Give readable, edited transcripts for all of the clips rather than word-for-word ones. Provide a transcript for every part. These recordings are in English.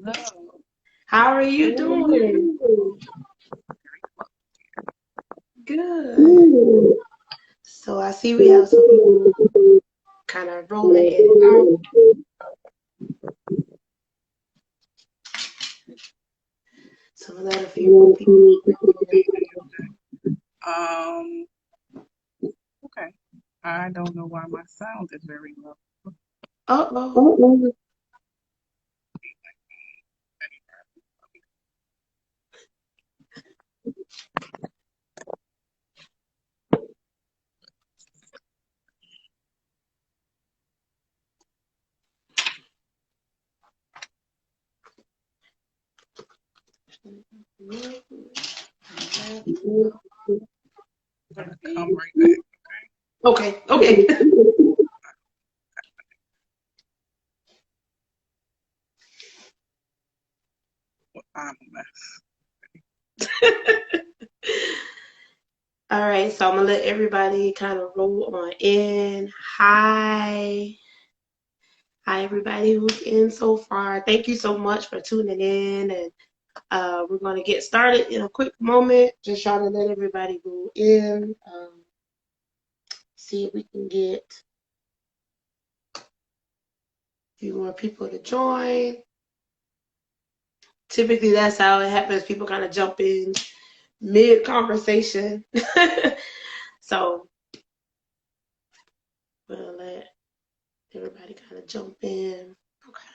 Hello. How are you doing? Good. So I see we have some people kind of rolling in and out. So let a few more people roll in. Okay. I don't know why my sound is very low. Uh-oh. Come right back. Okay, okay. I'm a mess. All right, so I'm gonna let everybody kind of roll on in. Hi. Hi, everybody who's in so far. Thank you so much for tuning in. And we're going to get started in a quick moment. Just trying to let everybody go in. See if we can get a few more people to join. Typically, that's how it happens. People kind of jump in mid-conversation. So we'll let everybody kind of jump in. Okay.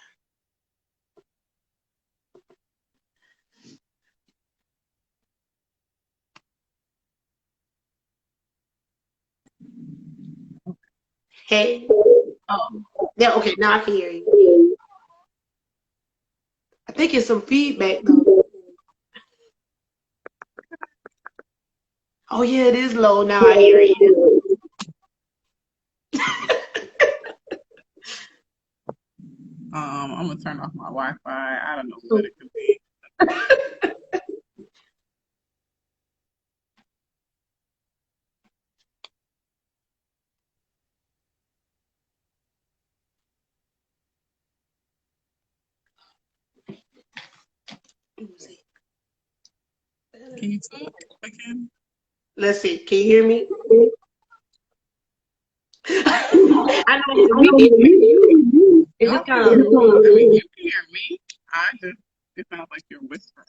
Hey. Oh, yeah, okay, now I can hear you. I think it's some feedback, though. Oh, yeah, it is low. Now I hear you. I'm gonna turn off my Wi-Fi. I don't know what it could be. Can you talk again? Let's see. Can you hear me? I know we can hear you. It's just kind of. I mean, you can hear me. It sounds like you're whispering.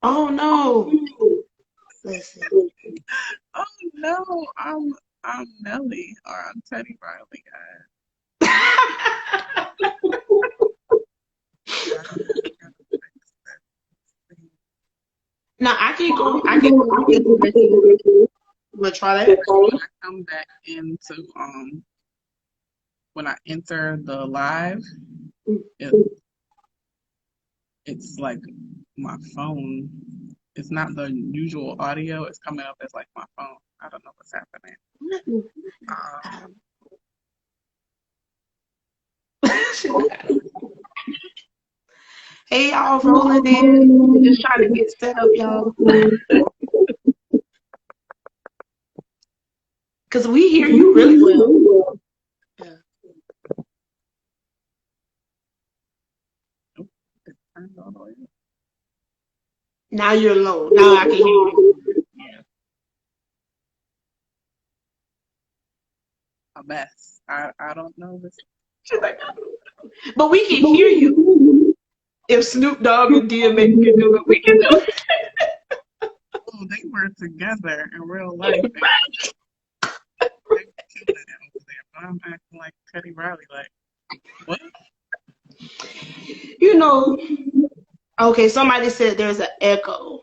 Oh no. Listen. Oh no, I'm Nelly, or I'm Teddy Riley, guys. No, I can go. I can go with you. Wanna try that? When I come back into when I enter the live, it's like my phone. It's not the usual audio. It's coming up as like my phone. I don't know what's happening. Hey, y'all, rolling in. We're just trying to get set up, y'all. Because we hear you really well. Yeah. Now you're low. Now I can hear you. Yeah. A mess. I don't know this. But we can hear you. If Snoop Dogg and DMX can do it, we can do it. Oh, they were together in real life. But I'm acting like Teddy Riley. Like, what? You know, okay, somebody said there's an echo.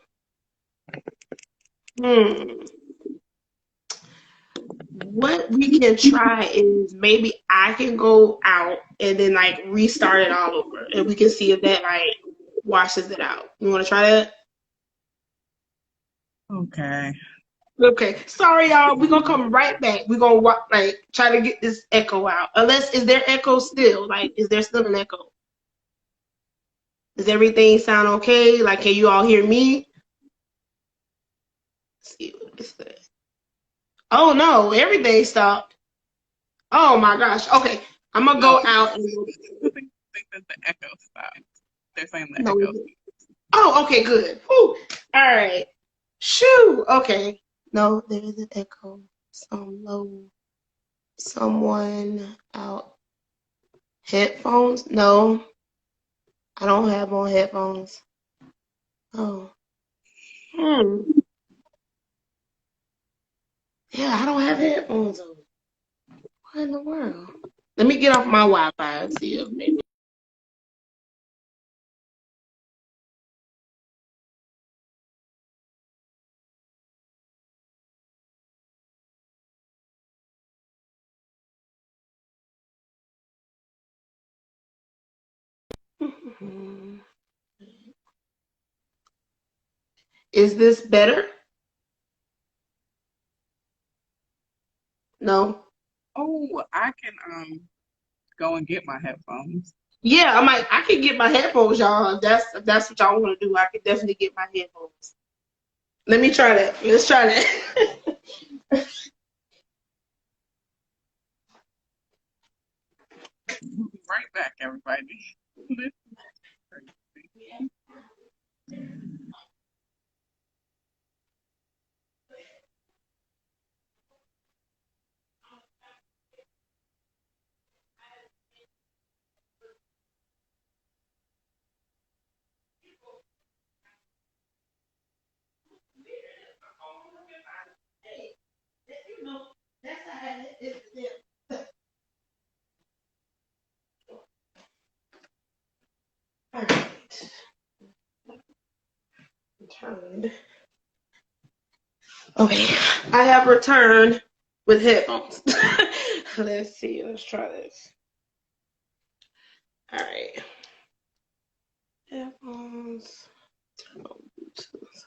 What we can try is maybe I can go out and then like restart it all over, and we can see if that like washes it out. You want to try that? Okay. Okay. Sorry, y'all. We're gonna come right back. We're gonna like try to get this echo out. Unless is there echo still? Like, is there still an echo? Does everything sound okay? Like, can you all hear me? Let's see what it says. Oh no, everything stopped. Oh my gosh. Okay, I'm gonna go out. I think that the echo stopped. They're saying the No. echo. Oh, okay, good. Whew. All right. Shoo. Okay. No, there is an echo. Some low. Someone out. Headphones? No, I don't have on headphones. Oh. Yeah, I don't have headphones on. What in the world? Let me get off my Wi-Fi and see if maybe. Is this better? No. Oh, I can go and get my headphones. Yeah, I can get my headphones, y'all. If that's what y'all want to do. I can definitely get my headphones. Let me try that. Let's try that. We'll be right back, everybody. All right. Returned. Okay, I have returned with headphones. Let's see. Let's try this. All right. Headphones. Turn on Bluetooth.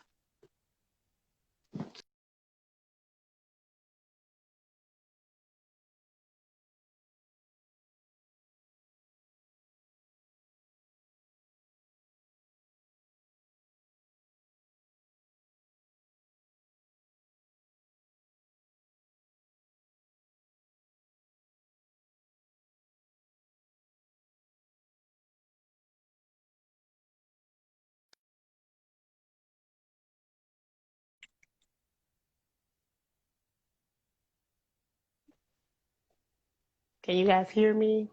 Can you guys hear me?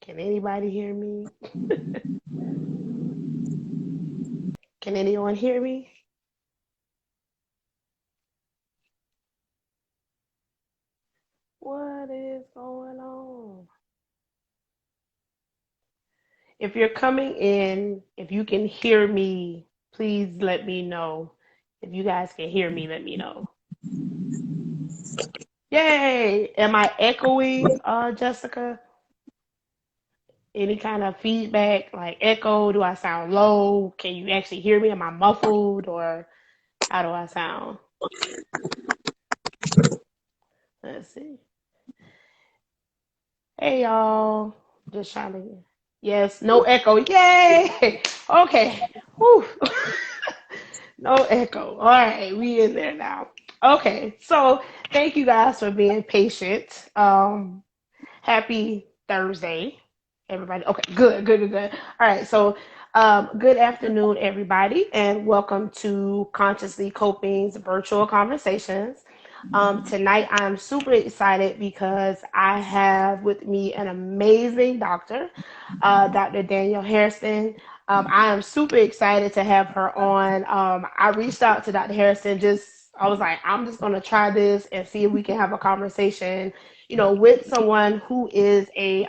Can anybody hear me? Can anyone hear me? What is going on? If you're coming in, if you can hear me, please let me know. If you guys can hear me, let me know. Yay! Am I echoing, Jessica? Any kind of feedback, like echo? Do I sound low? Can you actually hear me? Am I muffled, or how do I sound? Let's see. Hey, y'all. Just trying to. Yes, no echo. Yay! Okay. Whew. No echo. All right, we in there now. Okay, so thank you guys for being patient. Happy Thursday, everybody. Okay, good. All right, so good afternoon, everybody, and welcome to Consciously Coping's virtual conversations. Tonight, I'm super excited because I have with me an amazing doctor, Dr. Danielle Hairston. I am super excited to have her on. I reached out to Dr. Hairston, I was like, I'm just going to try this and see if we can have a conversation, with someone who is a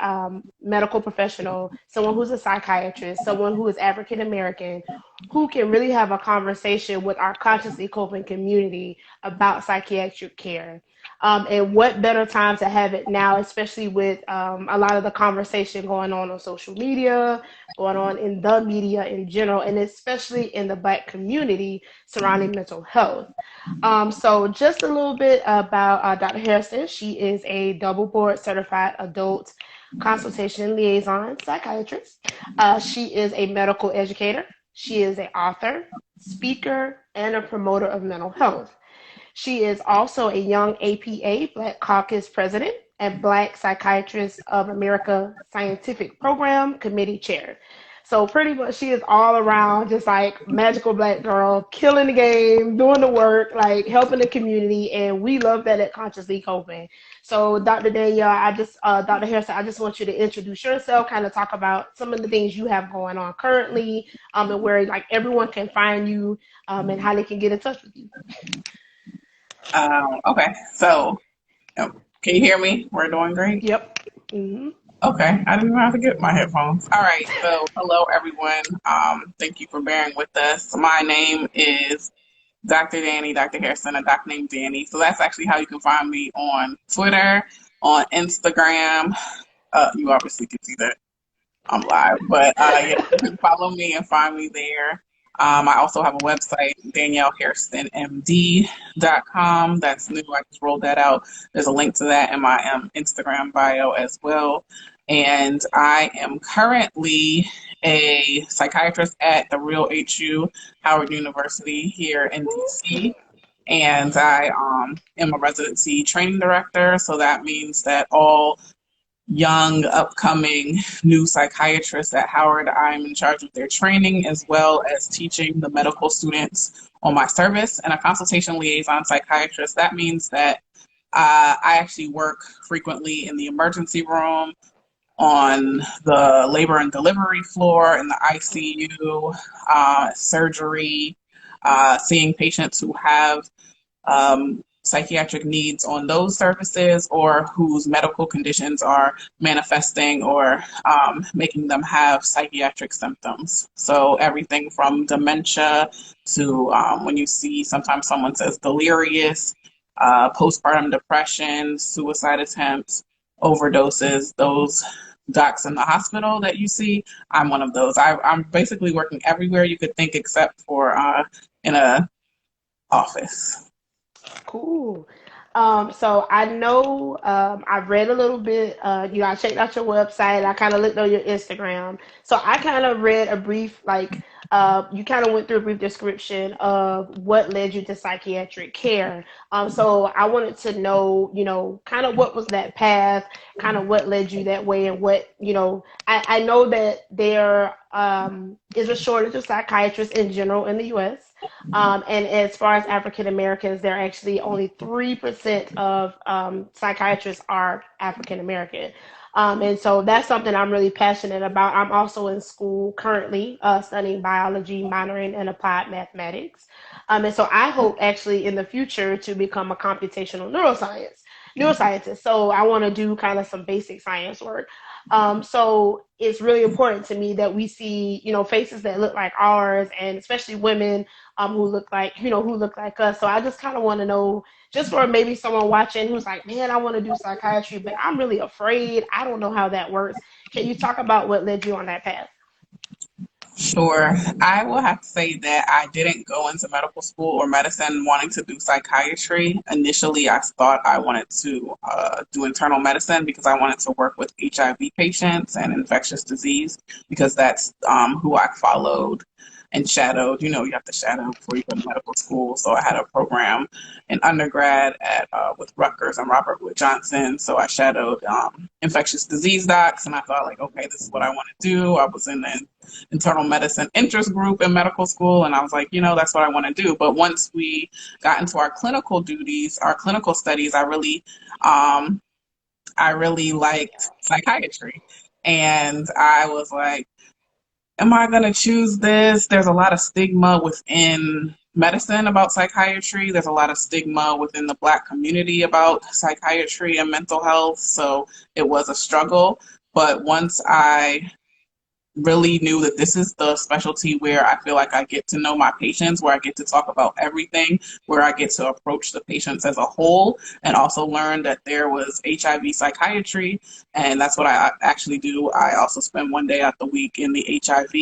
medical professional, someone who's a psychiatrist, someone who is African American, who can really have a conversation with our consciously coping community about psychiatric care. And what better time to have it now, especially with a lot of the conversation going on social media, going on in the media in general, and especially in the Black community surrounding mental health. So just a little bit about Dr. Hairston. She is a double board certified adult consultation-liaison psychiatrist. She is a medical educator. She is an author, speaker, and a promoter of mental health. She is also a young APA Black Caucus president, and Black Psychiatrists of America Scientific Program Committee Chair. So pretty much she is all around just like magical black girl, killing the game, doing the work, like helping the community, and we love that at Consciously Coping. So Dr. Danielle, Dr. Hairston, I just want you to introduce yourself, kind of talk about some of the things you have going on currently, and where like everyone can find you, and how they can get in touch with you. Okay, so can you hear me? We're doing great. Yep. Mm-hmm. Okay, I didn't even have to get my headphones. All right, so hello everyone. Thank you for bearing with us. My name is Dr. Dani, Dr. Hairston, a doc named Dani. So that's actually how you can find me on Twitter, on Instagram. You obviously can see that I'm live, but yeah, you can follow me and find me there. I also have a website, DanielleHairstonMD.com. That's new. I just rolled that out. There's a link to that in my Instagram bio as well. And I am currently a psychiatrist at the Real HU, Howard University here in DC. And I am a residency training director. So that means that all young, upcoming new psychiatrists at Howard, I'm in charge of their training as well as teaching the medical students on my service. And a consultation-liaison psychiatrist, that means that I actually work frequently in the emergency room, on the labor and delivery floor, in the ICU, surgery, seeing patients who have psychiatric needs on those services or whose medical conditions are manifesting or making them have psychiatric symptoms. So everything from dementia to when you see sometimes someone says delirious, postpartum depression, suicide attempts, overdoses, those docs in the hospital that you see, I'm one of those. I'm basically working everywhere you could think except for in a office. Cool. So I know I've read a little bit. I checked out your website. I kind of looked on your Instagram. So I kind of read a brief, you kind of went through a brief description of what led you to psychiatric care. So I wanted to know, kind of what was that path, kind of what led you that way, and I know that there is a shortage of psychiatrists in general in the U.S. And as far as African Americans, they're actually only 3% of psychiatrists are African American. And so that's something I'm really passionate about. I'm also in school currently studying biology, minoring in applied mathematics. And so I hope actually in the future to become a computational neuroscientist. So I want to do kind of some basic science work. So it's really important to me that we see, faces that look like ours, and especially women who look like us. So I just kind of want to know, just for maybe someone watching who's like, man, I want to do psychiatry, but I'm really afraid. I don't know how that works. Can you talk about what led you on that path? Sure. I will have to say that I didn't go into medical school or medicine wanting to do psychiatry. Initially, I thought I wanted to do internal medicine because I wanted to work with HIV patients and infectious disease because that's who I followed and shadowed. You have to shadow before you go to medical school. So I had a program in undergrad with Rutgers and Robert Wood Johnson. So I shadowed infectious disease docs, and I thought, okay, this is what I want to do. I was in the internal medicine interest group in medical school, and I was like, that's what I want to do. But once we got into our clinical duties, our clinical studies, I really liked psychiatry, and I was like, am I going to choose this? There's a lot of stigma within medicine about psychiatry. There's a lot of stigma within the Black community about psychiatry and mental health. So it was a struggle. But once I really knew that this is the specialty where I feel like I get to know my patients, where I get to talk about everything, where I get to approach the patients as a whole, and also learn that there was HIV psychiatry, and that's what I actually do. I also spend one day out the week in the HIV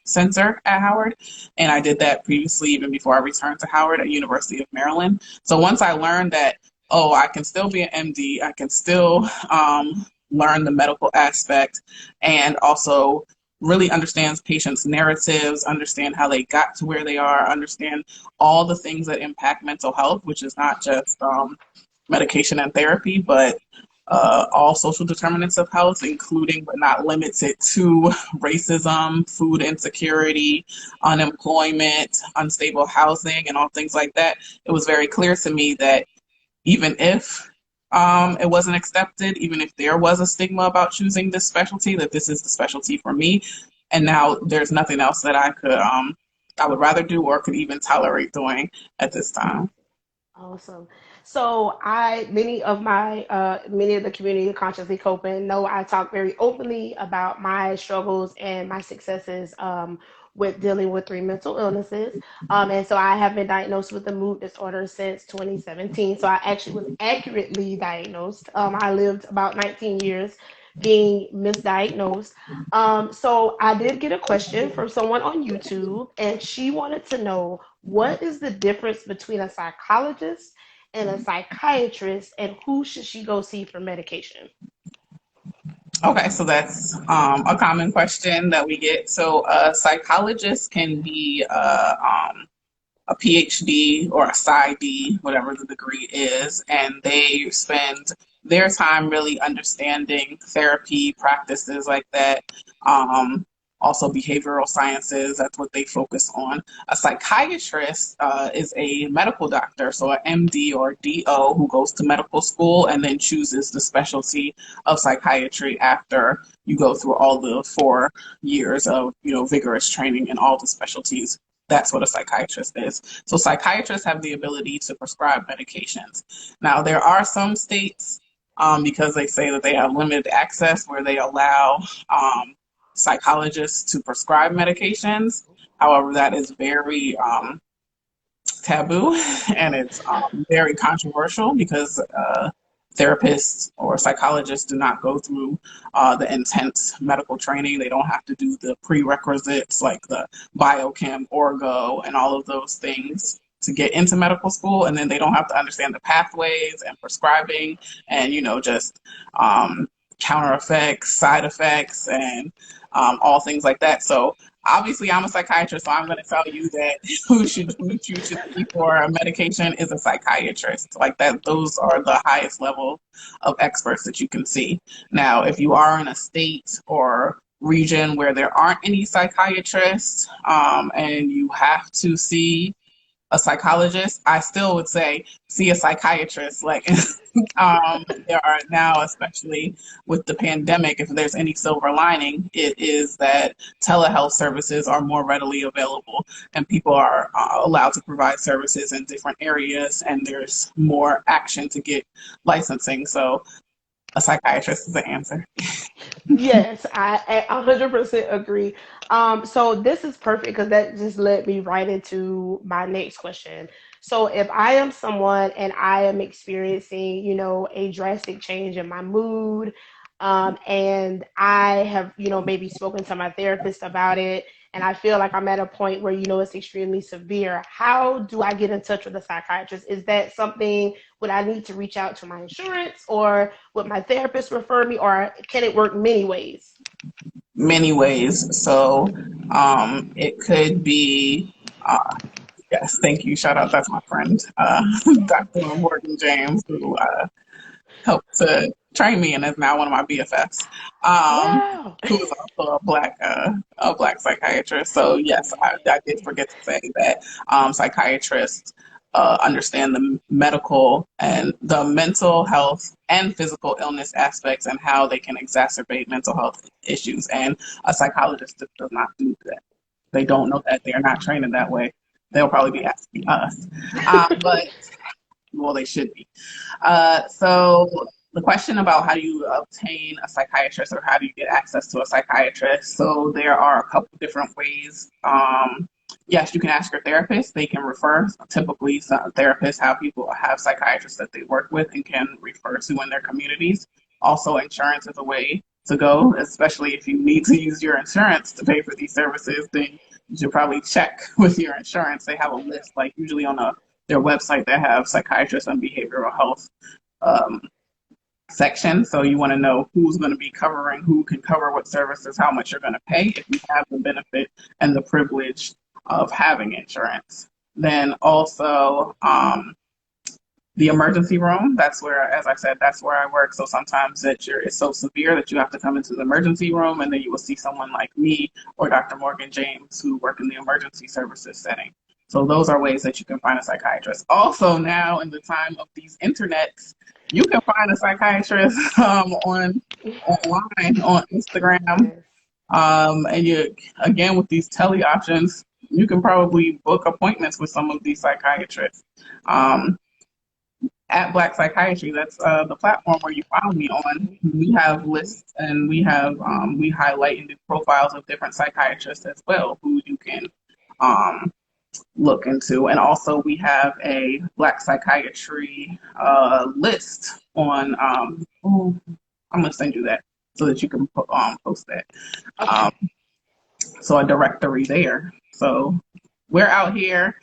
center at Howard, and I did that previously even before I returned to Howard at University of Maryland. So once I learned that, I can still be an MD, I can still learn the medical aspect, and also really understands patients' narratives, understand how they got to where they are, understand all the things that impact mental health, which is not just medication and therapy, but all social determinants of health, including but not limited to racism, food insecurity, unemployment, unstable housing, and all things like that. It was very clear to me that even if it wasn't accepted, even if there was a stigma about choosing this specialty, that this is the specialty for me. And now there's nothing else that I would rather do or could even tolerate doing at this time. Awesome. So many of the community consciously coping know I talk very openly about my struggles and my successes with dealing with three mental illnesses. And so I have been diagnosed with a mood disorder since 2017. So I actually was accurately diagnosed. I lived about 19 years being misdiagnosed. So I did get a question from someone on YouTube, and she wanted to know what is the difference between a psychologist and a psychiatrist, and who should she go see for medication? Okay, so that's a common question that we get. So a psychologist can be a PhD or a PsyD, whatever the degree is, and they spend their time really understanding therapy practices like that. Also, behavioral sciences, that's what they focus on. A psychiatrist is a medical doctor, so an MD or DO who goes to medical school and then chooses the specialty of psychiatry after you go through all the 4 years of vigorous training in all the specialties. That's what a psychiatrist is. So psychiatrists have the ability to prescribe medications. Now, there are some states, because they say that they have limited access, where they allow psychologists to prescribe medications. However, that is very taboo and it's very controversial because therapists or psychologists do not go through the intense medical training. They don't have to do the prerequisites like the biochem, orgo, and all of those things to get into medical school. And then they don't have to understand the pathways and prescribing and, just counter effects, side effects, and all things like that. So obviously, I'm a psychiatrist, so I'm going to tell you that who you should see for a medication is a psychiatrist. Like that, those are the highest level of experts that you can see. Now, if you are in a state or region where there aren't any psychiatrists, and you have to see a psychologist, I still would say see a psychiatrist. Like, there are now, especially with the pandemic, if there's any silver lining, it is that telehealth services are more readily available and people are allowed to provide services in different areas and there's more action to get licensing. So a psychiatrist is the answer. Yes, I 100% agree. So this is perfect because that just led me right into my next question. So if I am someone and I am experiencing, a drastic change in my mood, and I have, maybe spoken to my therapist about it, and I feel like I'm at a point where, it's extremely severe, how do I get in touch with a psychiatrist? Is that something, would I need to reach out to my insurance, or would my therapist refer me, or can it work many ways? Many ways. So it could be, yes, thank you. Shout out, that's my friend, Dr. Morgan James, who helped to train me and is now one of my BFFs, Wow. who is also a black psychiatrist. So yes, I did forget to say that psychiatrists understand the medical and the mental health and physical illness aspects and how they can exacerbate mental health issues. And a psychologist does not do that. They don't know that. They're not trained in that way. They'll probably be asking us. But well, they should be. So the question about how do you obtain a psychiatrist or how do you get access to a psychiatrist? So there are a couple different ways. Yes, you can ask your therapist. They can refer. Typically, some therapists have psychiatrists that they work with and can refer to in their communities. Also, insurance is a way to go, especially if you need to use your insurance to pay for these services. Then you should probably check with your insurance. They have a list, like usually on their website, that have psychiatrists and behavioral health um, section. So you want to know who's going to be covering, who can cover what services, how much you're going to pay if you have the benefit and the privilege of having insurance. Then also, the emergency room. That's where, as I said, that's where I work. So sometimes it's so severe that you have to come into the emergency room, and then you will see someone like me or Dr. Morgan James who work in the emergency services setting. So those are ways that you can find a psychiatrist. Also, now in the time of these internets, you can find a psychiatrist online on Instagram. Yes. And you, again, with these tele options, you can probably book appointments with some of these psychiatrists. Um, at Black Psychiatry, that's the platform where you found me on. We have lists, and we highlight and do profiles of different psychiatrists as well who you can um, look into. And also we have a Black Psychiatry list on. I'm gonna send you that so that you can post that. Okay. So a directory there. So we're out here.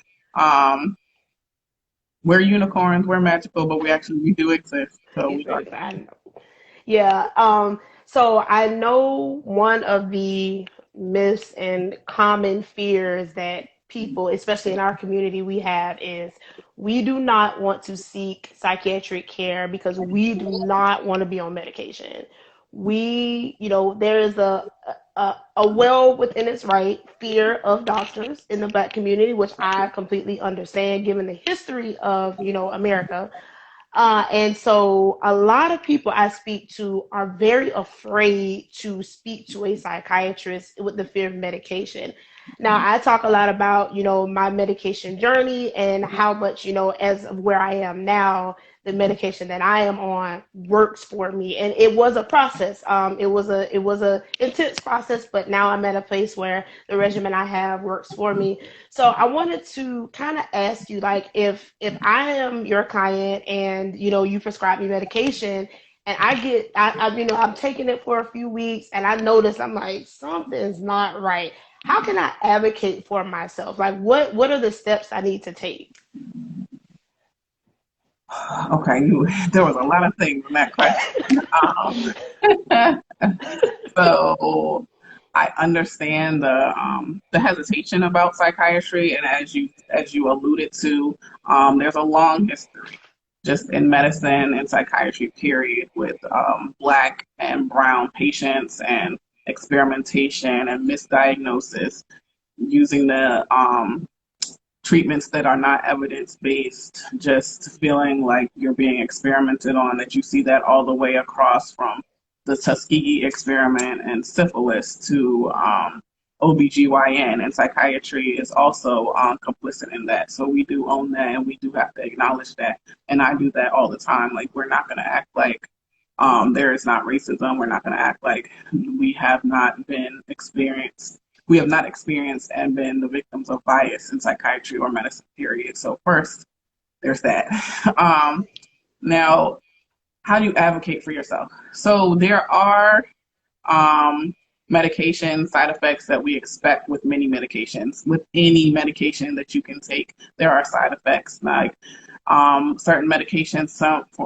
We're unicorns, we're magical, but we do exist. So we are. I know. Yeah. So I know one of the myths and common fears that people, especially in our community, we have is we do not want to seek psychiatric care because we do not want to be on medication. There is a well within its right fear of doctors in the Black community, which I completely understand given the history of, America. And so a lot of people I speak to are very afraid to speak to a psychiatrist with the fear of medication. Now, I talk a lot about, my medication journey and how much, as of where I am now, the medication that I am on works for me. And it was a process. It was a intense process, but now I'm at a place where the regimen I have works for me. So I wanted to kind of ask you, like, if I am your client and you prescribe me medication, and I'm taking it for a few weeks, and I notice I'm like something's not right. How can I advocate for myself? Like, what are the steps I need to take? Okay, there was a lot of things in that question. So I understand the hesitation about psychiatry, and as you alluded to, there's a long history just in medicine and psychiatry period with Black and brown patients and experimentation and misdiagnosis using the treatments that are not evidence based, just feeling like you're being experimented on, that you see that all the way across from the Tuskegee experiment and syphilis to OBGYN, and psychiatry is also complicit in that. So we do own that, and we do have to acknowledge that. And I do that all the time. Like, we're not going to act like there is not racism. We're not going to act like we have not experienced and been the victims of bias in psychiatry or medicine, period. So first, there's that. Now, how do you advocate for yourself? So there are medication side effects that we expect with many medications. With any medication that you can take, there are side effects. Like certain medications,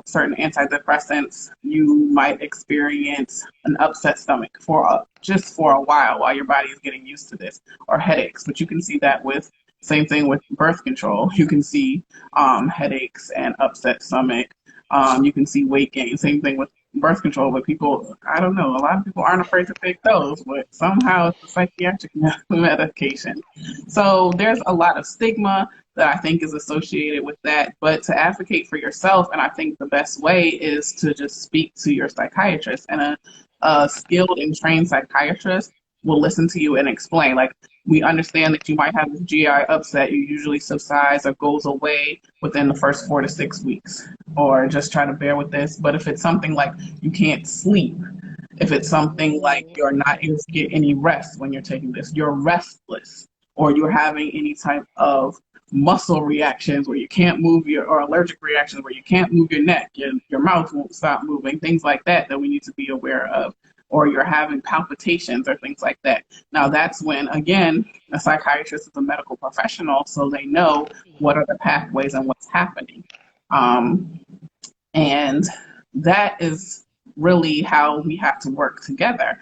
certain antidepressants, you might experience an upset stomach just for a while your body is getting used to this, or headaches. But you can see that with same thing with birth control. You can see headaches and upset stomach. You can see weight gain. Same thing with birth control, but people, I don't know, a lot of people aren't afraid to take those, but somehow it's a psychiatric medication. So there's a lot of stigma that I think is associated with that. But to advocate for yourself, and I think the best way is to just speak to your psychiatrist, and a skilled and trained psychiatrist will listen to you and explain. Like, we understand that you might have this GI upset. You usually subsides or goes away within the first 4 to 6 weeks, or just try to bear with this. But if it's something like you can't sleep, if it's something like you're not able to get any rest when you're taking this, you're restless, or you're having any type of muscle reactions where you can't move or allergic reactions where you can't move your neck, your mouth won't stop moving, things like that we need to be aware of, or you're having palpitations or things like that. Now that's when, again, a psychiatrist is a medical professional, so they know what are the pathways and what's happening. And that is really how we have to work together.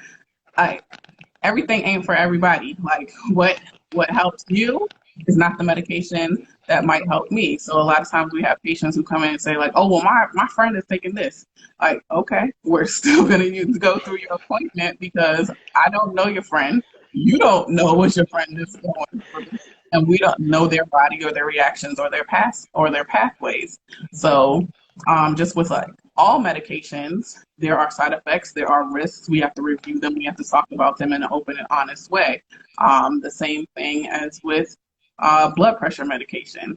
Everything ain't for everybody. Like, what helps you is not the medication that might help me. So a lot of times we have patients who come in and say like, oh, well, my friend is taking this. Like, okay, we're still going to go through your appointment because I don't know your friend. You don't know what your friend is going through. And we don't know their body or their reactions or their past or their pathways. So just with like all medications, there are side effects, there are risks. We have to review them. We have to talk about them in an open and honest way. The same thing as with blood pressure medication.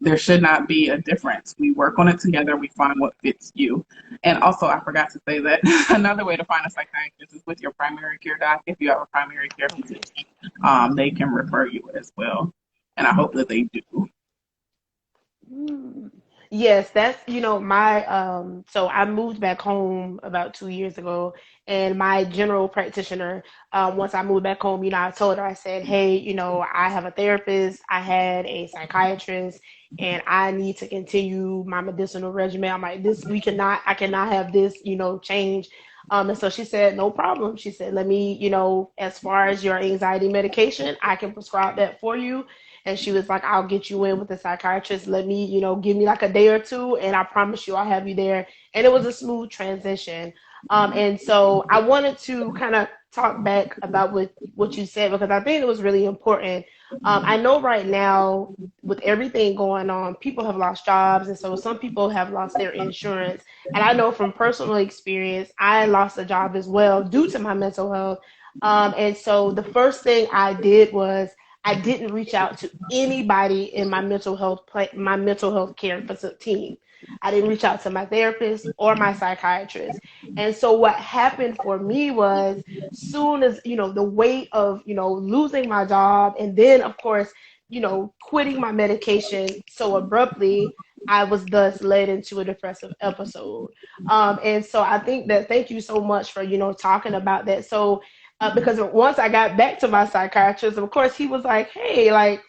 There should not be a difference. We work on it together. We find what fits you. And also, I forgot to say that another way to find a psychiatrist is with your primary care doc. If you have a primary care physician, they can refer you as well. And I hope that they do. Mm. Yes, that's, my so I moved back home about 2 years ago, and my general practitioner, once I moved back home, I told her, I said, hey, I have a therapist, I had a psychiatrist, and I need to continue my medicinal regimen. I'm like, I cannot have this, change. And so she said, no problem. She said, let me, as far as your anxiety medication, I can prescribe that for you. And she was like, I'll get you in with the psychiatrist. Let me, give me like a day or two, and I promise you I'll have you there. And it was a smooth transition. And so I wanted to kind of talk back about what you said, because I think it was really important. I know right now, with everything going on, people have lost jobs. And so some people have lost their insurance. And I know from personal experience, I lost a job as well due to my mental health. And so the first thing I did was I didn't reach out to anybody in my mental health care team. I didn't reach out to my therapist or my psychiatrist. And so what happened for me was, soon as, the weight of, losing my job, and then of course, quitting my medication so abruptly, I was thus led into a depressive episode. And so I think that, thank you so much for, talking about that. So because once I got back to my psychiatrist, of course, he was like, hey, like,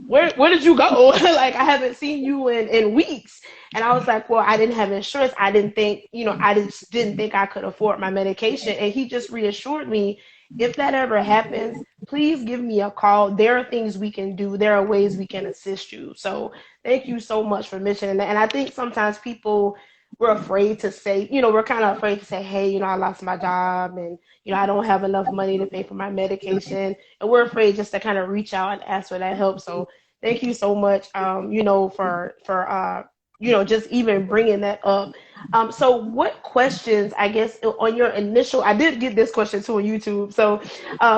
where did you go? Like, I haven't seen you in weeks. And I was like, well, I didn't have insurance. I didn't think, I just didn't think I could afford my medication. And he just reassured me, if that ever happens, please give me a call. There are things we can do. There are ways we can assist you. So thank you so much for mentioning that. And I think sometimes people, we're afraid to say, we're kind of afraid to say, hey, I lost my job, and, I don't have enough money to pay for my medication. And we're afraid just to kind of reach out and ask for that help. So thank you so much, for just even bringing that up. So what questions, I guess, on your initial, I did get this question too on YouTube. So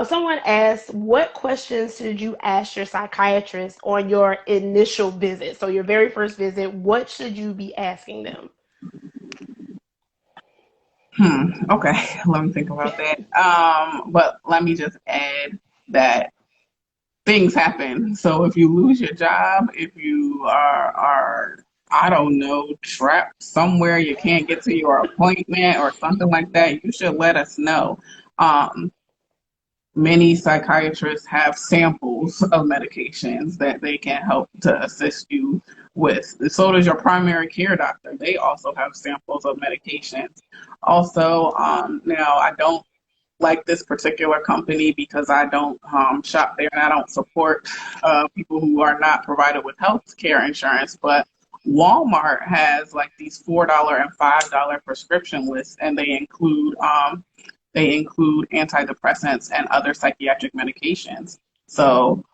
someone asked, what questions should you ask your psychiatrist on your initial visit? So your very first visit, what should you be asking them? Okay, let me think about that. But let me just add that things happen. So if you lose your job, if you are I don't know, trapped somewhere, you can't get to your appointment or something like that, you should let us know. Um, Many psychiatrists have samples of medications that they can help to assist you with. So does your primary care doctor. They also have samples of medications. Also, now I don't like this particular company because I don't shop there and I don't support people who are not provided with health care insurance, but Walmart has like these $4 and $5 prescription lists, and they include antidepressants and other psychiatric medications. So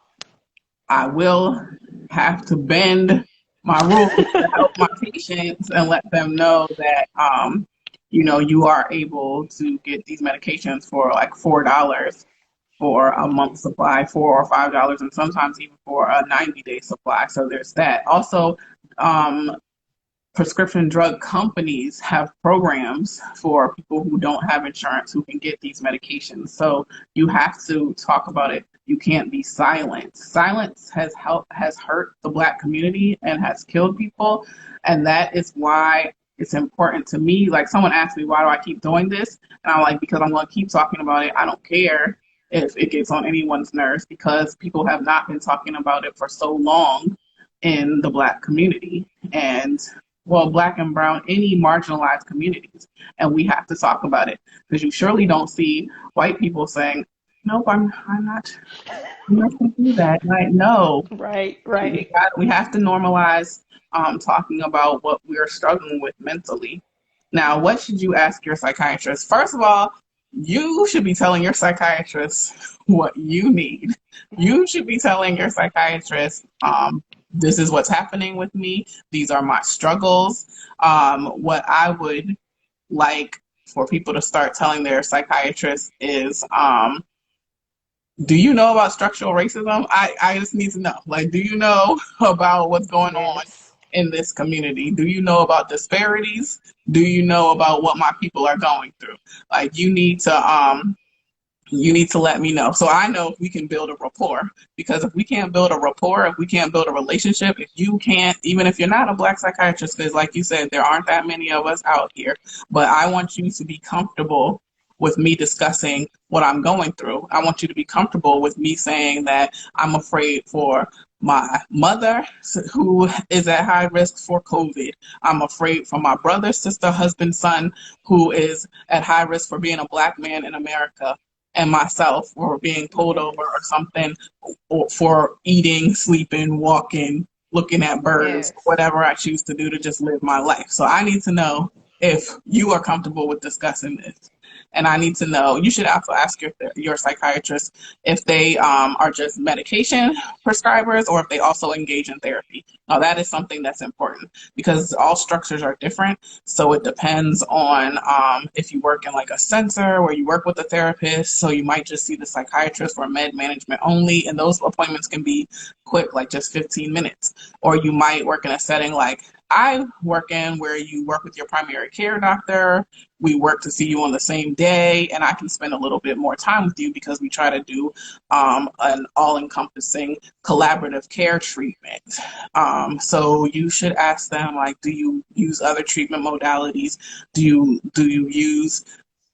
I will have to bend my rules to help my patients and let them know that, you are able to get these medications for like $4 for a month supply, $4 or $5, and sometimes even for a 90-day supply. So there's that. Also, prescription drug companies have programs for people who don't have insurance who can get these medications. So you have to talk about it. You can't be silent. Silence has hurt the Black community and has killed people. And that is why it's important to me. Like, someone asked me, why do I keep doing this? And I'm like, because I'm going to keep talking about it. I don't care if it gets on anyone's nerves, because people have not been talking about it for so long in the Black community. And well, Black and brown, any marginalized communities. And we have to talk about it, because you surely don't see white people saying, Nope, I'm not. I'm not going to do that. Like, no, Right, right. we have to normalize talking about what we are struggling with mentally. Now, what should you ask your psychiatrist? First of all, you should be telling your psychiatrist what you need. You should be telling your psychiatrist, this is what's happening with me. These are my struggles. What I would like for people to start telling their psychiatrist is, do you know about structural racism? I just need to know. Like, do you know about what's going on Yes. in this community? Do you know about disparities? Do you know about what my people are going through? Like, you need to let me know so I know if we can build a rapport. Because if we can't build a rapport, if we can't build a relationship, if you can't, even if you're not a Black psychiatrist, because like you said, there aren't that many of us out here, but I want you to be comfortable with me discussing what I'm going through. I want you to be comfortable with me saying that I'm afraid for my mother who is at high risk for COVID. I'm afraid for my brother, sister, husband, son who is at high risk for being a Black man in America, and myself for being pulled over or Yes. something, or for eating, sleeping, walking, looking at birds, Yes. whatever I choose to do to just live my life. So I need to know if you are comfortable with discussing this. And I need to know, you should also ask your psychiatrist if they are just medication prescribers or if they also engage in therapy. Now, that is something that's important because all structures are different. So it depends on if you work in like a center or you work with a therapist. So you might just see the psychiatrist for med management only. And those appointments can be quick, like just 15 minutes. Or you might work in a setting like I work in where you work with your primary care doctor. We work to see you on the same day, and I can spend a little bit more time with you because we try to do an all-encompassing collaborative care treatment. So you should ask them, like, do you use other treatment modalities? Do you use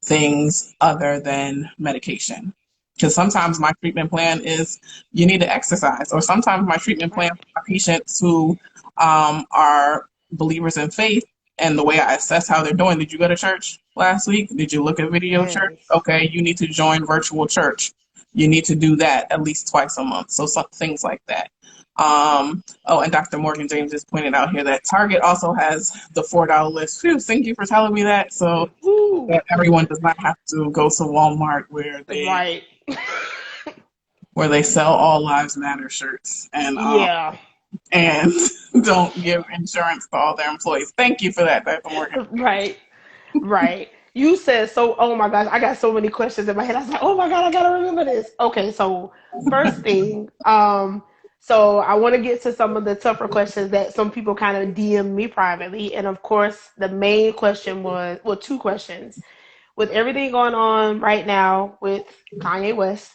things other than medication? Because sometimes my treatment plan is you need to exercise, or sometimes my treatment plan Right. for my patients who are believers in faith, and the way I assess how they're doing. Did you go to church last week? Did you look at video church? Yes. Okay, you need to join virtual church. You need to do that at least twice a month. So some things like that. Oh, and Dr. Morgan James just pointed out here that Target also has the $4 list. Phew, thank you for telling me that. So Woo. that everyone does not have to go to Walmart Right. where they sell all lives matter shirts Yeah. and don't give insurance to all their employees. Thank you for that, Dr. Morgan. Right. Right. You said so. Oh my gosh, I got so many questions in my head. I was like, oh my God, I gotta remember this. Okay, so first thing, so I want to get to some of the tougher questions that some people kind of DM me privately, and of course, the main question was, well, two questions. With everything going on right now with Kanye West,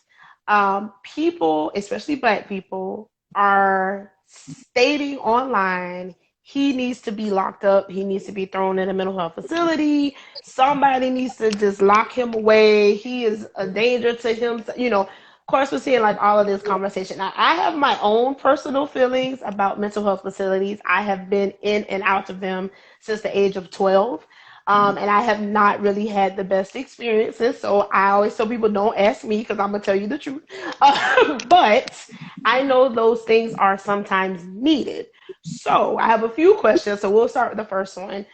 people, especially Black people, are stating online he needs to be locked up. He needs to be thrown in a mental health facility. Somebody needs to just lock him away. He is a danger to him. You know, of course, we're seeing like all of this conversation. Now, I have my own personal feelings about mental health facilities. I have been in and out of them since the age of 12. And I have not really had the best experiences. So I always tell people, don't ask me because I'm going to tell you the truth. But I know those things are sometimes needed. So I have a few questions. So we'll start with the first one.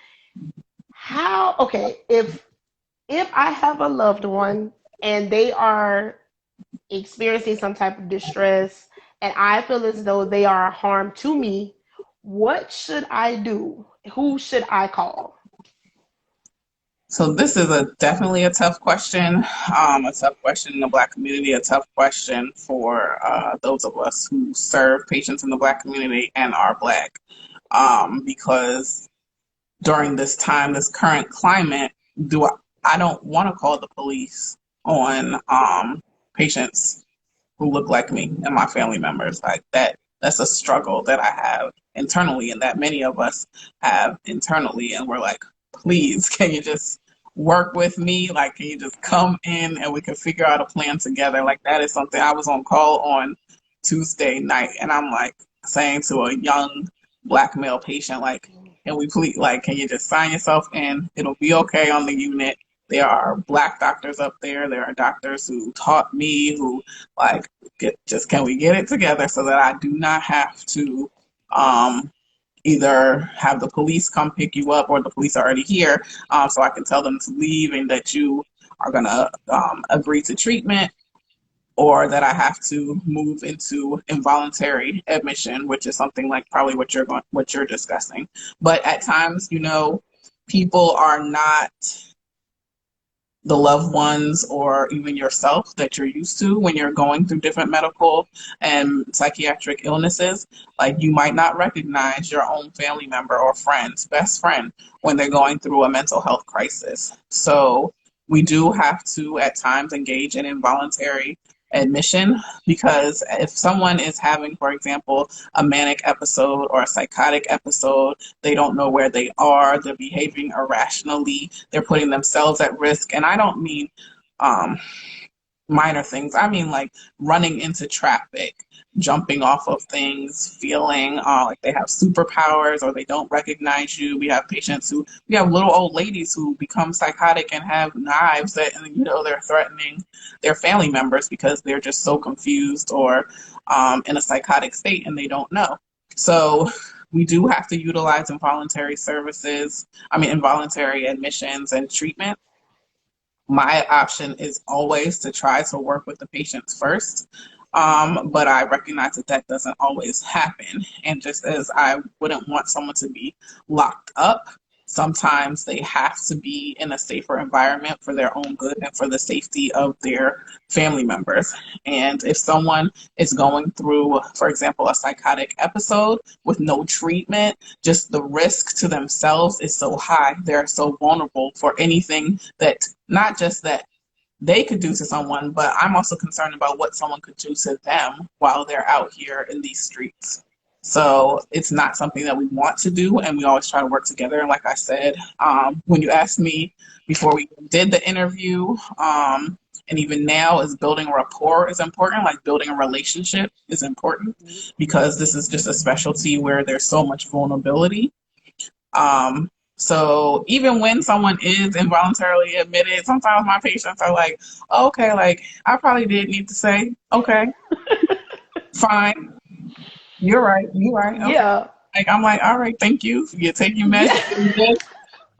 Okay, if I have a loved one and they are experiencing some type of distress and I feel as though they are a harm to me, what should I do? Who should I call? So this is definitely a tough question, a tough question in the Black community, a tough question for those of us who serve patients in the Black community and are Black, because during this time, this current climate, I don't want to call the police on patients who look like me and my family members. Like that's a struggle that I have internally and that many of us have internally. And we're like, please, can you just work with me? Like, can you just come in and we can figure out a plan together? Like, that is something. I was on call on Tuesday night and I'm like saying to a young Black male patient, like, can we please, like, can you just sign yourself in? It'll be okay on the unit. There are Black doctors up there. There are doctors who taught me, who like, can we get it together so that I do not have to either have the police come pick you up or the police are already here, so I can tell them to leave and that you are going to agree to treatment, or that I have to move into involuntary admission, which is something like probably what you're discussing. But at times, people are not the loved ones or even yourself that you're used to when you're going through different medical and psychiatric illnesses. Like, you might not recognize your own family member or best friend, when they're going through a mental health crisis. So we do have to at times engage in involuntary admission, because if someone is having, for example, a manic episode or a psychotic episode, they don't know where they are, they're behaving irrationally, they're putting themselves at risk. And I don't mean minor things. I mean like running into traffic, jumping off of things, feeling like they have superpowers or they don't recognize you. We have little old ladies who become psychotic and have knives that, they're threatening their family members because they're just so confused or in a psychotic state and they don't know. So we do have to utilize involuntary admissions and treatment. My option is always to try to work with the patients first, but I recognize that doesn't always happen. And just as I wouldn't want someone to be locked up, sometimes they have to be in a safer environment for their own good and for the safety of their family members. And if someone is going through, for example, a psychotic episode with no treatment, just the risk to themselves is so high. They're so vulnerable for anything that, not just that they could do to someone, but I'm also concerned about what someone could do to them while they're out here in these streets. So it's not something that we want to do, and we always try to work together. And like I said, when you asked me before we did the interview, and even now, is building rapport is important, like building a relationship is important, because this is just a specialty where there's so much vulnerability. So even when someone is involuntarily admitted, sometimes my patients are like, oh, okay, like I probably did need to say, okay, fine. You're right. Okay. Yeah. Like, I'm like, all right, thank you. You take your meds. Yeah.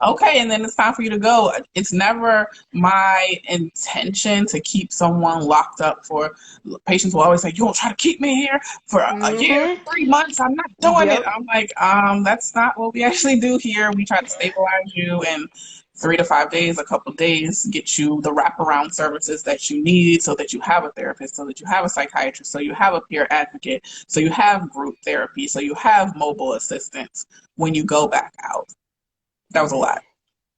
Okay, and then it's time for you to go. It's never my intention to keep someone locked up for. Patients will always say, "You won't try to keep me here for a year, 3 months. I'm not doing it." I'm like, that's not what we actually do here. We try to stabilize you in 3 to 5 days, a couple of days, get you the wraparound services that you need, so that you have a therapist, so that you have a psychiatrist, so you have a peer advocate, so you have group therapy, so you have mobile assistance when you go back out. That was a lot.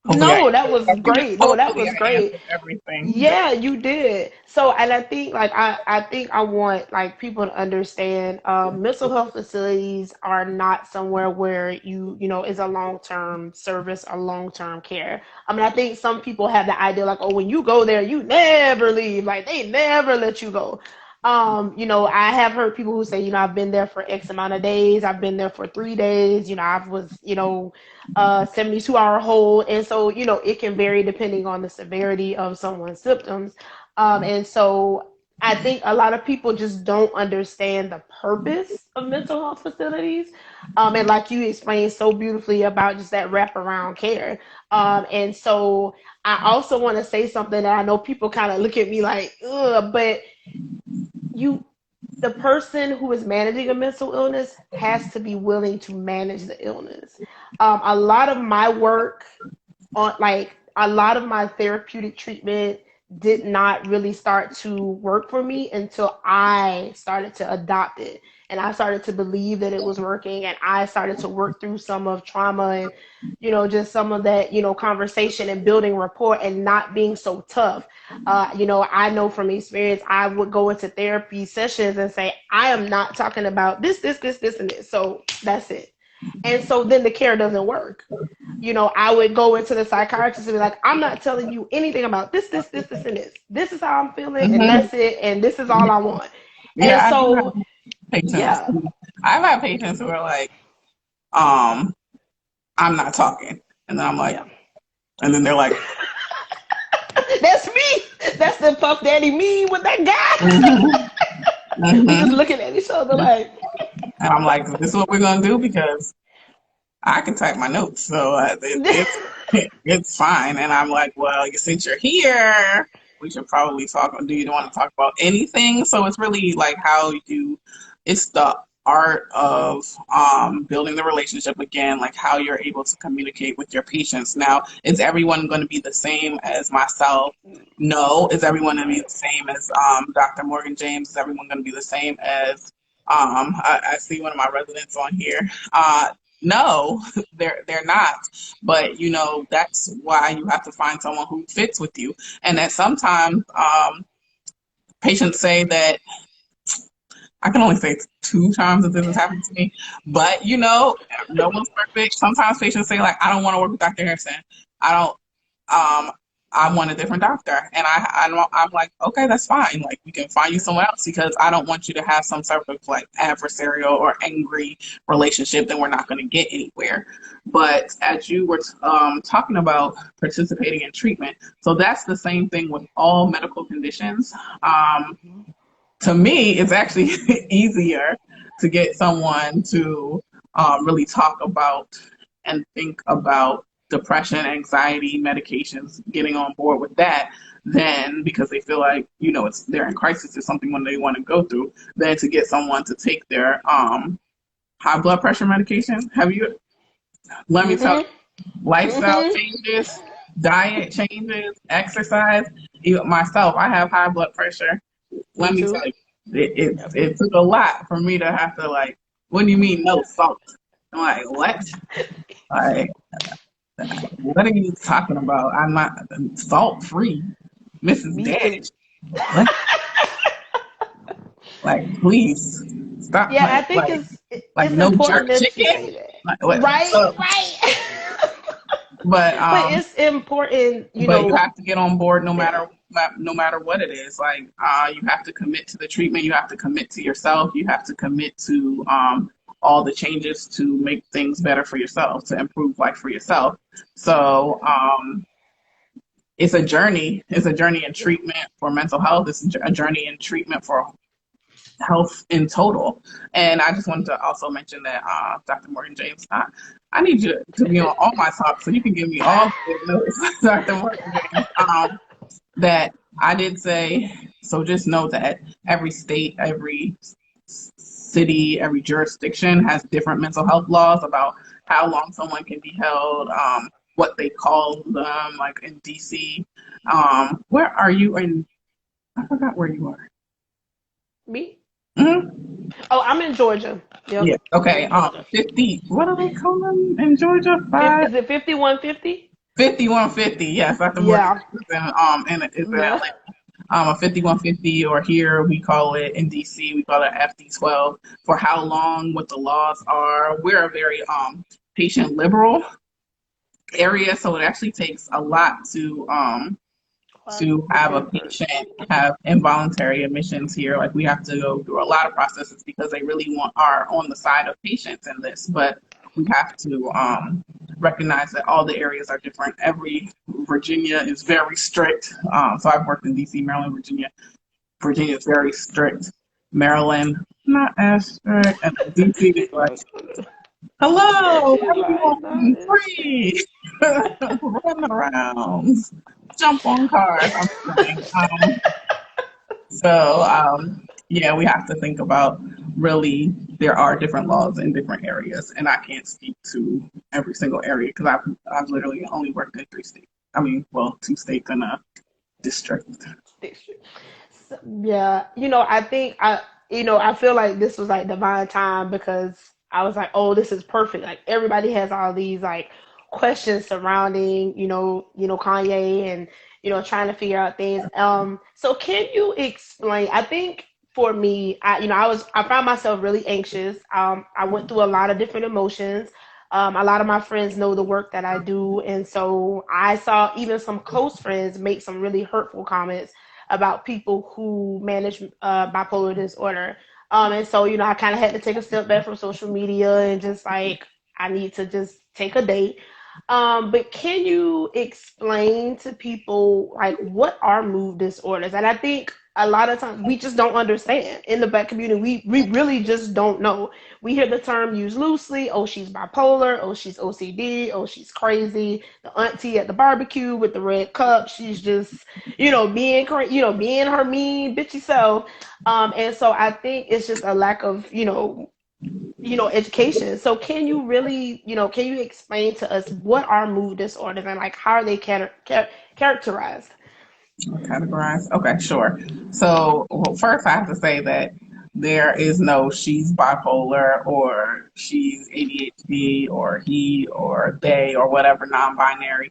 No, that was great. No, that was I great. answered everything. Yeah, you did. So, and I think like I think I want like people to understand mental health facilities are not somewhere where is a long-term service or long-term care. I mean, I think some people have the idea like, oh, when you go there, you never leave. Like they never let you go. I have heard people who say, I've been there for X amount of days, I've been there for 3 days, I was, 72-hour hold. And so, it can vary depending on the severity of someone's symptoms. And so I think a lot of people just don't understand the purpose of mental health facilities. And like you explained so beautifully about just that wraparound care. And so I also want to say something that I know people kind of look at me like, ugh, but the person who is managing a mental illness has to be willing to manage the illness. A lot of my work on like a lot of my therapeutic treatment did not really start to work for me until I started to adopt it. And I started to believe that it was working, and I started to work through some of trauma and, just some of that, conversation and building rapport and not being so tough. I know from experience, I would go into therapy sessions and say, I am not talking about this, and this. So that's it. And so then the care doesn't work. I would go into the psychiatrist and be like, I'm not telling you anything about this, and this. This is how I'm feeling, and that's it, and this is all I want. Yeah, And so, patients. yeah. I've had patients who are like, I'm not talking. And then I'm like, Yeah. and then they're like, that's the Puff Daddy meme with that guy. Mm-hmm. We just Mm-hmm. looking at each other like. And I'm like, this is what we're gonna do because I can type my notes, so it's fine. And I'm like, well, since you're here, we should probably talk. Do you want to talk about anything? So it's really like how you. It's the art of building the relationship again, like how you're able to communicate with your patients. Now, is everyone going to be the same as myself? No. Is everyone going to be the same as Dr. Morgan James? Is everyone going to be the same as I see one of my residents on here. No, they're not. But that's why you have to find someone who fits with you. And that sometimes patients say that I can only say 2 times that this has happened to me, but no one's perfect. Sometimes patients say like, I don't want to work with Dr. Harrison. I don't. I want a different doctor, and I'm like, okay, that's fine. Like, we can find you someone else because I don't want you to have some sort of like adversarial or angry relationship. Then we're not going to get anywhere. But as you were talking about participating in treatment, so that's the same thing with all medical conditions. To me, it's actually easier to get someone to really talk about and think about depression, anxiety, medications, getting on board with that, then because they feel like, they're in crisis or something when they want to go through, than to get someone to take their high blood pressure medication. Let me tell you, lifestyle changes, diet changes, exercise. Even myself, I have high blood pressure. Let me tell you, it took a lot for me to have to like, what do you mean no salt? I'm like, what? Like, what are you talking about? I'm not salt free, Mrs. Dash. Like, please stop Yeah, I playing. think Like it's no jerk important to chicken. say that. Like, what? Right, So, right. but But it's important, but you have to get on board no yeah. matter what it is. Like, you have to commit to the treatment. You have to commit to yourself. You have to commit to all the changes to make things better for yourself, to improve life for yourself. So it's a journey. It's a journey in treatment for mental health. It's a journey in treatment for health in total. And I just wanted to also mention that Dr. Morgan James, I need you to be on all my talks so you can give me all the notes, Dr. Morgan James. That I did say, so just know that every state, every city, every jurisdiction has different mental health laws about how long someone can be held, what they call them, like in DC. Where are you in? I forgot where you are. Me? Mm-hmm. Oh, I'm in Georgia. Yep. Yeah. I'm Okay. in Georgia. 50. What do they call them in Georgia? Is it 5150? 5150. Yes, Dr. Morgan Yeah. is in Yeah. Atlanta. A 5150, or here we call it in DC, we call it FD12 for how long, what the laws are. We're a very patient liberal area, so it actually takes a lot to have a patient have involuntary admissions here. Like, we have to go through a lot of processes because they really are on the side of patients in this, but we have to recognize that all the areas are different. Virginia is very strict. So I've worked in DC, Maryland, Virginia. Virginia is very strict. Maryland, not as strict. And DC is like, hello, She's like, everyone, that is free, run around, jump on cars. I'm saying. Yeah, we have to think about, really, there are different laws in different areas, and I can't speak to every single area because I've literally only worked in 3 states. I mean, well, 2 states and a district. So, yeah. I think I feel like this was like divine time because I was like, oh, this is perfect. Like everybody has all these like questions surrounding, Kanye and trying to figure out things. So can you explain? I think for me, I found myself really anxious. I went through a lot of different emotions. A lot of my friends know the work that I do, and so I saw even some close friends make some really hurtful comments about people who manage bipolar disorder. And so, I kind of had to take a step back from social media and just like, I need to just take a date. But can you explain to people like what are mood disorders? And I think a lot of times we just don't understand in the Black community. We really just don't know. We hear the term used loosely. Oh, she's bipolar. Oh, she's OCD. Oh, she's crazy. The auntie at the barbecue with the red cup. She's just, being her mean bitchy self. And so I think it's just a lack of, education. So can you really, can you explain to us what are mood disorders and like how are they characterized? Categorized. Okay, sure. So, well, first, I have to say that there is no she's bipolar or she's ADHD or he or they or whatever non-binary,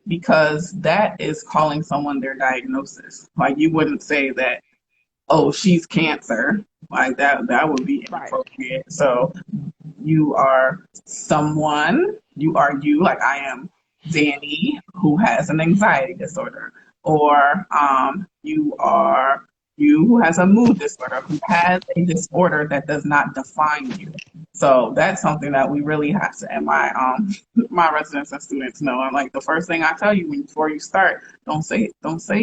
because that is calling someone their diagnosis. Like you wouldn't say that, oh, she's cancer. Like that. That would be Right. inappropriate. So you are someone, you are you, like I am Dani, who has an anxiety disorder, or you are you who has a mood disorder, who has a disorder that does not define you. So that's something that we really have to, and my my residents and students know. I'm like the first thing I tell you before you start, don't say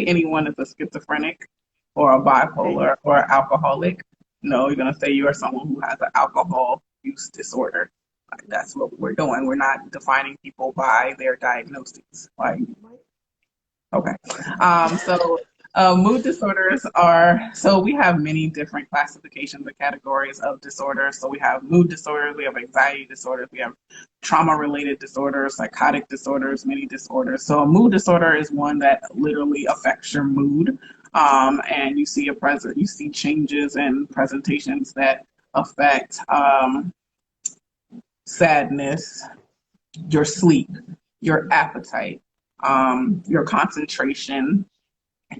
anyone is a schizophrenic or a Okay. bipolar or alcoholic. No, you're gonna say you are someone who has an alcohol use disorder. Like that's what we're doing. We're not defining people by their diagnoses. Like, okay. Mood disorders are, so we have many different classifications and categories of disorders. So we have mood disorders, we have anxiety disorders, we have trauma related disorders, psychotic disorders, many disorders. So a mood disorder is one that literally affects your mood. And you see changes in presentations that affect sadness, your sleep, your appetite, your concentration,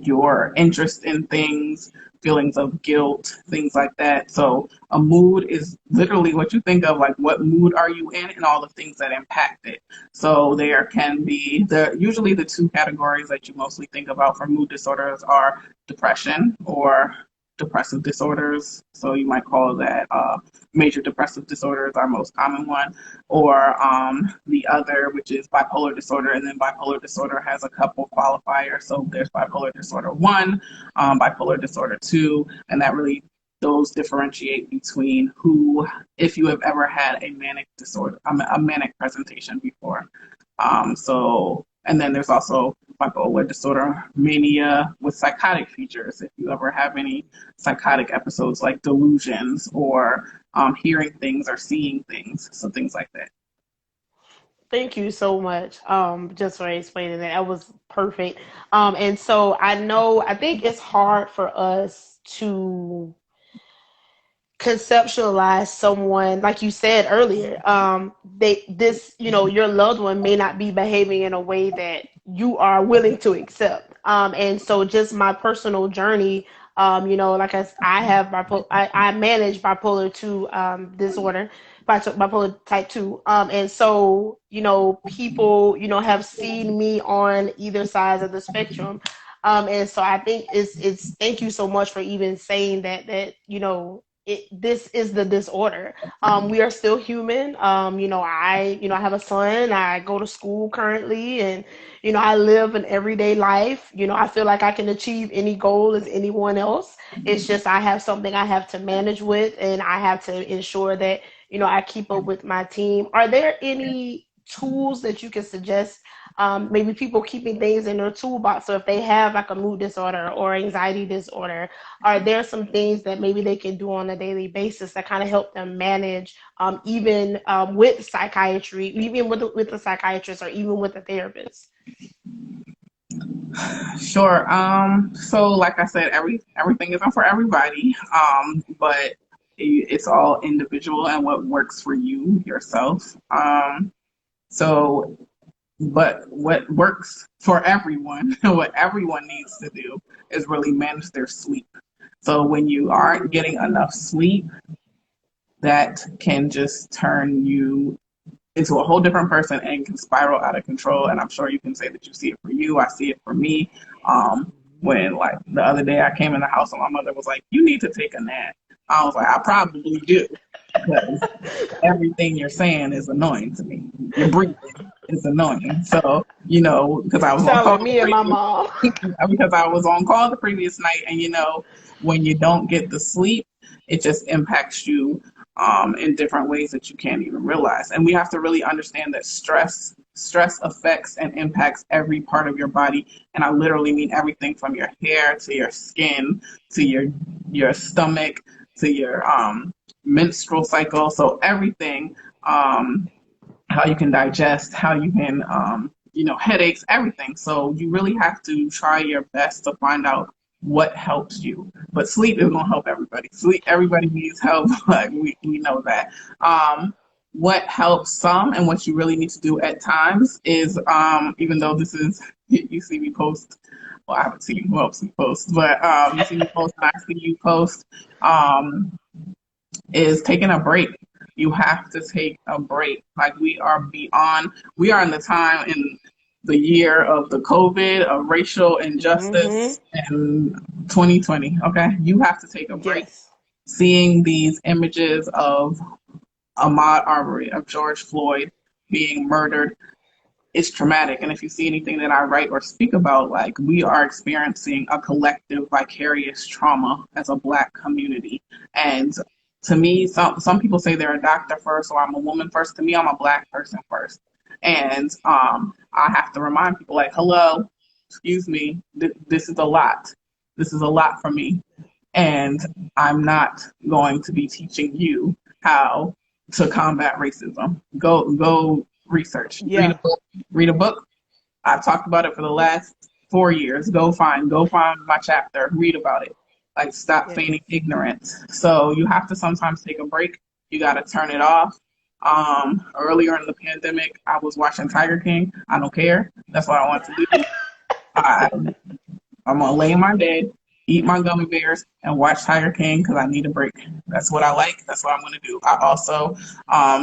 your interest in things, feelings of guilt, things like that. So a mood is literally what you think of, like what mood are you in and all the things that impact it. So there can be usually the two categories that you mostly think about for mood disorders are depression or depressive disorders. So you might call that major depressive disorder is our most common one, or the other, which is bipolar disorder. And then bipolar disorder has a couple qualifiers. So there's bipolar disorder 1, bipolar disorder 2, and that really those differentiate between who, if you have ever had a manic disorder, a manic presentation before. And then there's also bipolar disorder mania with psychotic features. If you ever have any psychotic episodes like delusions or hearing things or seeing things, so things like that. Thank you so much, just for explaining that. That was perfect. And so I think it's hard for us to conceptualize someone like you said earlier. Your loved one may not be behaving in a way that you are willing to accept. And so just my personal journey, like I have I manage bipolar 2 disorder, bipolar type 2. And so people have seen me on either sides of the spectrum. And so I think it's thank you so much for even saying that this is the disorder. We are still human. I have a son. I go to school currently, and I live an everyday life. I feel like I can achieve any goal as anyone else. It's just I have something I have to manage with, and I have to ensure that I keep up with my team. Are there any tools that you can suggest? Maybe people keeping things in their toolbox. So if they have like a mood disorder or anxiety disorder, are there some things that maybe they can do on a daily basis that kind of help them manage, even with psychiatry, even with a psychiatrist or even with a therapist? Sure. So like I said, everything isn't for everybody. But it's all individual and what works for you yourself. So but what works for everyone, what everyone needs to do is really manage their sleep. So when you aren't getting enough sleep, that can just turn you into a whole different person and can spiral out of control. And I'm sure you can say that you see it for you. I see it for me. When like the other day I came in the house and my mother was like, "You need to take a nap." I was like, "I probably do." because everything you're saying is annoying to me. Your breathing is annoying. So, because I You was on sound call like the me and my previous mom. because I was on call the previous night, and when you don't get the sleep, it just impacts you in different ways that you can't even realize. And we have to really understand that stress affects and impacts every part of your body, and I literally mean everything from your hair to your skin to your stomach to your menstrual cycle. So everything, how you can digest, how you can, headaches, everything. So you really have to try your best to find out what helps you. But sleep is going to help everybody. Sleep, everybody needs help. Like we know that. What helps some and what you really need to do at times is, even though this is, you see me post, well, I haven't seen you helps me post, but you see me post and I see you post, is taking a break. You have to take a break. Like we are in the time in the year of the COVID, of racial Mm-hmm. injustice in 2020. Okay. You have to take a break. Yes. Seeing these images of Ahmaud Arbery, of George Floyd being murdered, it's traumatic. And if you see anything that I write or speak about, like we are experiencing a collective vicarious trauma as a Black community. And to me, some people say they're a doctor first or I'm a woman first. To me, I'm a Black person first. And I have to remind people like, hello, excuse me, this is a lot. This is a lot for me. And I'm not going to be teaching you how to combat racism. Go research. Yeah. Read a book. I've talked about it for the last 4 years. Go find my chapter. Read about it. Like stop Yes. feigning ignorance. So you have to sometimes take a break. You got to turn it off. Earlier in the pandemic, I was watching Tiger King. I don't care. That's what I want to do. I, I'm gonna lay in my bed, eat my gummy bears, and watch Tiger King because I need a break. That's what I like. That's what I'm gonna do. I also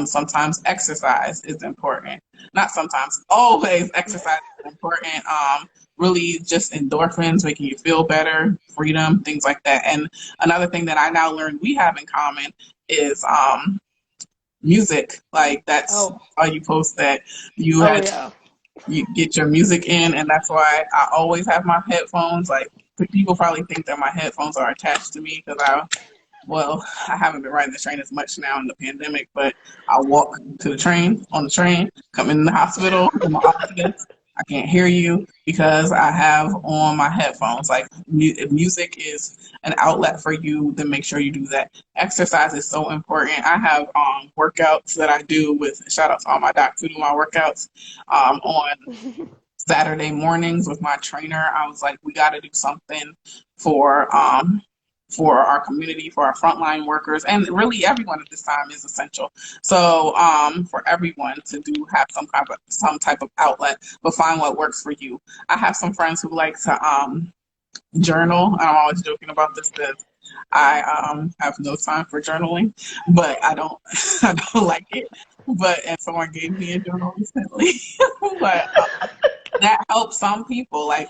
sometimes exercise is important. Not sometimes, always exercise is important. Really just endorphins, making you feel better, freedom, things like that. And another thing that I now learned we have in common is music. Like that's Oh. how you post that you Oh had yeah. you get your music in, and that's why I always have my headphones. Like people probably think that my headphones are attached to me because I haven't been riding the train as much now in the pandemic, but I walk to the train, on the train, come in the hospital, in my office. I can't hear you because I have on my headphones. Like if music is an outlet for you, then make sure you do that. Exercise is so important. I have workouts that I do with shout out to all my docs who do my workouts on Saturday mornings with my trainer. I was like, we got to do something for our community, for our frontline workers, and really everyone at this time is essential. So for everyone to do have some type of outlet, but find what works for you. I have some friends who like to journal. I'm always joking about this because I have no time for journaling, but I don't I don't like it. But and someone gave me a journal recently, but that helps some people. Like,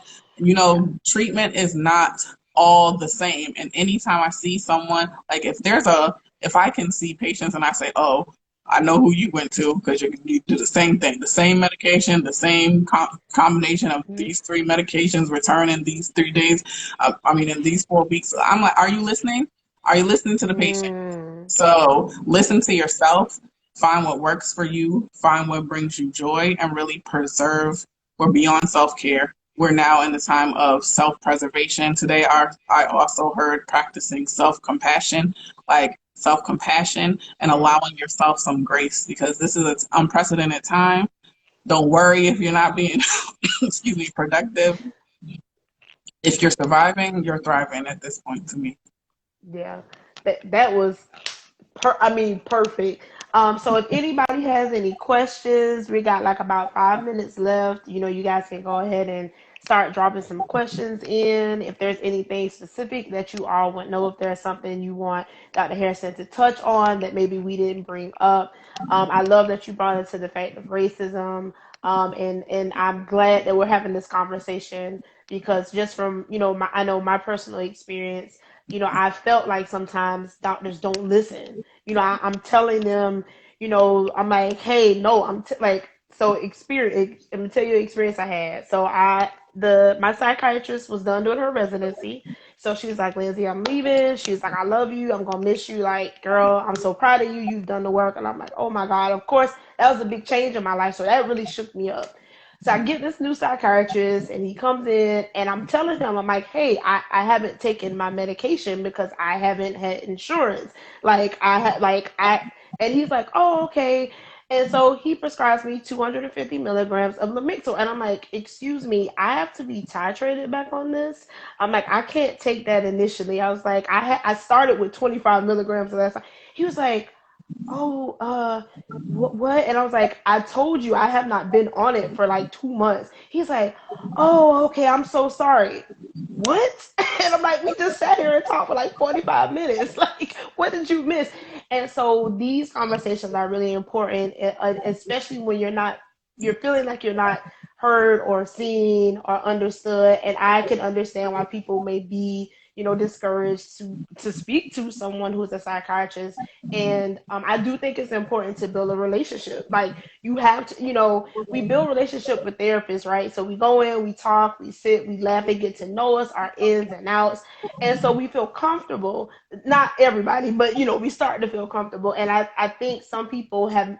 treatment is not all the same. And anytime I see someone, like if I can see patients and I say, oh, I know who you went to because you do the same thing, the same medication, the same combination of these three medications return in these 3 days. In these 4 weeks. I'm like, are you listening? Are you listening to the patient? Mm. So listen to yourself, find what works for you, find what brings you joy, and really preserve. We're beyond self care. We're now in the time of self preservation. Today, I also heard practicing self compassion, like self compassion and allowing yourself some grace because this is an unprecedented time. Don't worry if you're not being, excuse me, productive. If you're surviving, you're thriving at this point to me. Yeah. That was perfect. So if anybody has any questions, we got like about 5 minutes left. You guys can go ahead and start dropping some questions in. If there's anything specific that you all want to know, if there's something you want Dr. Harrison to touch on that maybe we didn't bring up. I love that you brought into the fact of racism. And I'm glad that we're having this conversation because just from, I know my personal experience, I felt like sometimes doctors don't listen. I'm telling them, I'm like, hey, no, like, so experience. Let me tell you the experience I had. So my psychiatrist was done doing her residency. So she was like, Lindsay, I'm leaving. She was like, I love you. I'm gonna miss you. Like, girl, I'm so proud of you. You've done the work. And I'm like, oh my God. Of course, that was a big change in my life. So that really shook me up. So I get this new psychiatrist and he comes in and I'm telling him, I'm like, hey, I haven't taken my medication because I haven't had insurance. Like and he's like, oh, okay. And so he prescribes me 250 milligrams of Lamictal. And I'm like, excuse me, I have to be titrated back on this. I'm like, I can't take that initially. I was like, I started with 25 milligrams of that. He was like, oh, what? And I was like, I told you I have not been on it for like 2 months. He's like, oh, okay, I'm so sorry. What? And I'm like, we just sat here and talked for like 45 minutes. Like, what did you miss? And so these conversations are really important, especially when you're feeling like you're not heard or seen or understood. And I can understand why people may be, discouraged to speak to someone who's a psychiatrist. And I do think it's important to build a relationship. Like, you have to, we build relationship with therapists, right? So we go in, we talk, we sit, we laugh, they get to know us, our ins and outs. And so we feel comfortable. Not everybody, but, we start to feel comfortable. And I think some people have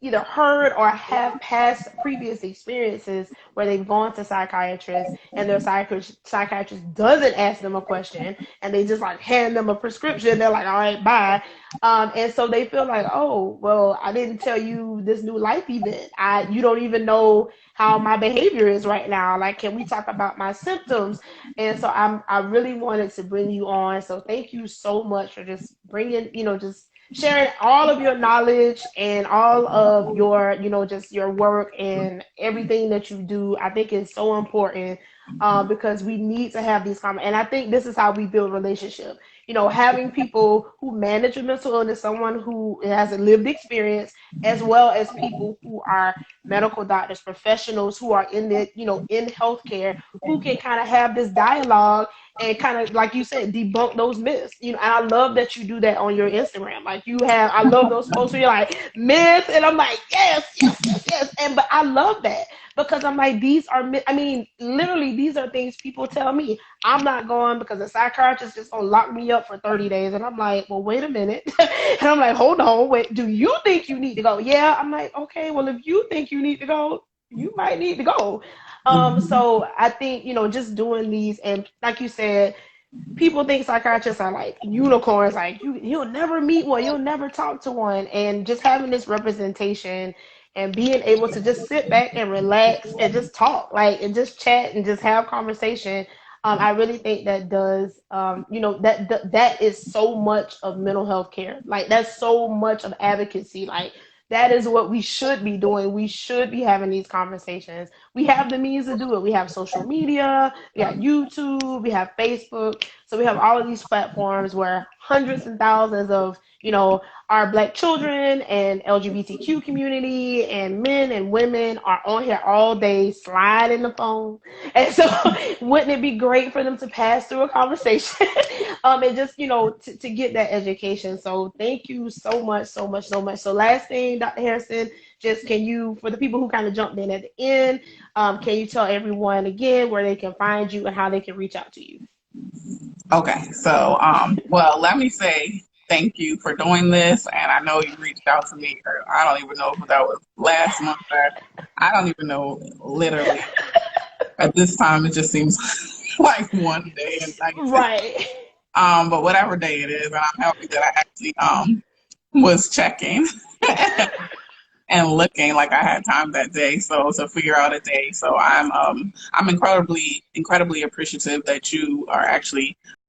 either heard or have past previous experiences where they've gone to psychiatrists and their psychiatrist doesn't ask them a question and they just like hand them a prescription. They're like, all right, bye. And so they feel like, oh, well, I didn't tell you this new life event. You don't even know how my behavior is right now. Like, can we talk about my symptoms? And so I really wanted to bring you on. So thank you so much for just bringing, just sharing all of your knowledge and all of your, just your work and everything that you do. I think is so important because we need to have these comments. And I think this is how we build relationship. Having people who manage a mental illness, someone who has a lived experience, as well as people who are medical doctors, professionals who are in the, in healthcare, who can kind of have this dialogue and kind of, like you said, debunk those myths. And I love that you do that on your Instagram. Like, I love those posts where you're like, myths, and I'm like, yes, yes, yes, yes. But I love that because I'm like, literally, these are things people tell me. I'm not going because the psychiatrist is gonna lock me up for 30 days. And I'm like, well, wait a minute. And I'm like, hold on, wait, do you think you need to go? Yeah. I'm like, okay, well, if you think you need to go, you might need to go. So I think, just doing these, and like you said, people think psychiatrists are like unicorns, like you'll never meet one, you'll never talk to one. And just having this representation and being able to just sit back and relax and just talk, like, and just chat and just have conversation. I really think that does, that is so much of mental health care. Like, that's so much of advocacy. Like, that is what we should be doing. We should be having these conversations. We have the means to do it. We have social media, we have YouTube, we have Facebook. So we have all of these platforms where hundreds and thousands of, our Black children and LGBTQ community and men and women are on here all day sliding the phone. And so wouldn't it be great for them to pass through a conversation and just, to get that education. So thank you so much, so much, so much. So last thing, Dr. Hairston, just can you, for the people who kind of jumped in at the end, can you tell everyone again where they can find you and how they can reach out to you? Okay, so well, let me say thank you for doing this, and I know you reached out to me, or I don't even know if that was last month, or I don't even know, literally. At this time, it just seems like one day and night. Right. But whatever day it is, and I'm happy that I actually was checking and looking, like I had time that day, so to figure out a day. So I'm incredibly appreciative that you are actually